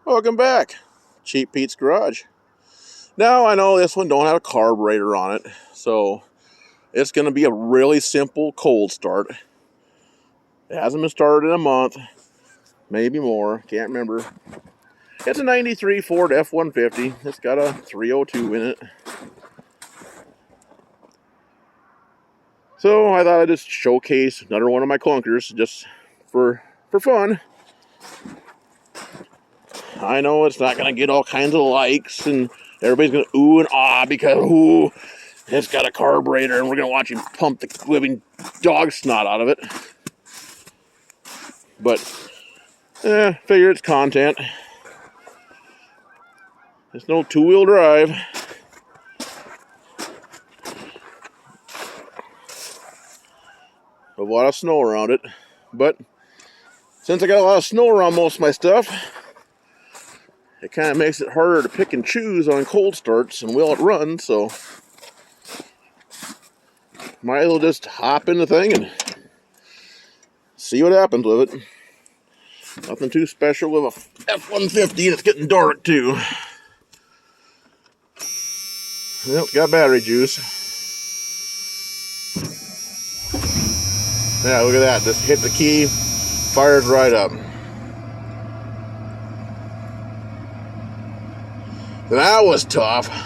Welcome back, Cheap Pete's Garage. Now I know this one don't have a carburetor on it, so it's going to be a really simple cold start. It hasn't been started in a month, maybe more, can't remember. It's a 93 Ford F150. It's got a 302 in it. So I thought I'd just showcase another one of my clunkers just for fun. I know it's not going to get all kinds of likes and everybody's going to ooh and ah because ooh, it's got a carburetor and we're going to watch him pump the living dog snot out of it. But, figure it's content. It's no two-wheel drive. A lot of snow around it. But, since I got a lot of snow around most of my stuff, it kind of makes it harder to pick and choose on cold starts and will it run, so might as well just hop in the thing and see what happens with it. Nothing too special with a F150, and it's getting dark too. Yep, got battery juice. Yeah, look at that. Just hit the key, fires right up. That was tough. I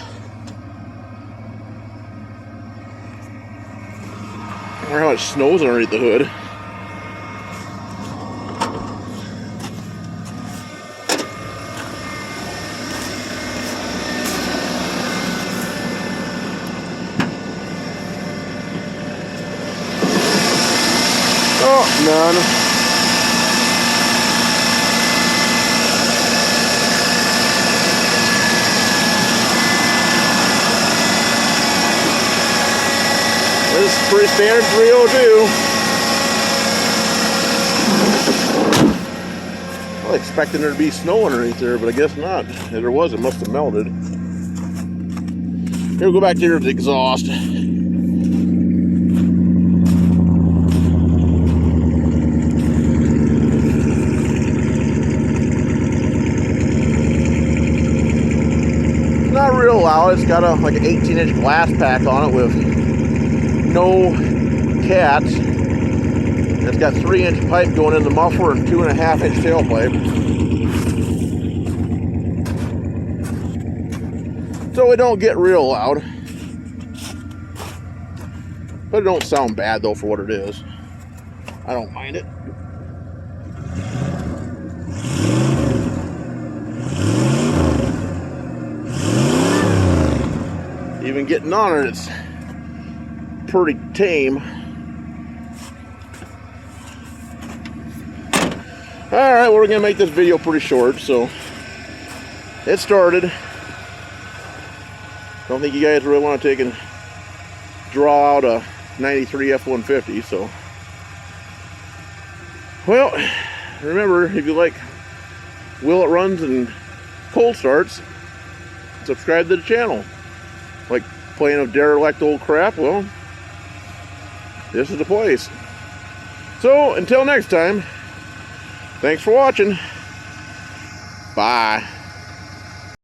wonder how much snow's underneath the hood. Oh, none. This is pretty standard 302. I was expecting there to be snow underneath there, but I guess not. If there was, it must have melted. Here, we'll go back to the exhaust. Not real loud. It's got a like an 18-inch glass pack on it with no cats. And it's got 3-inch pipe going in the muffler and 2.5-inch tailpipe. So it don't get real loud. But it don't sound bad though for what it is. I don't mind it. Even getting on it, it's pretty tame. Alright, well, we're going to make this video pretty short, so it started. Don't think you guys really want to take and draw out a 93 F-150, so. Well, remember, if you like will it runs and cold starts, subscribe to the channel. Like playing a derelict old crap, well, this is the place. So, until next time, thanks for watching. Bye.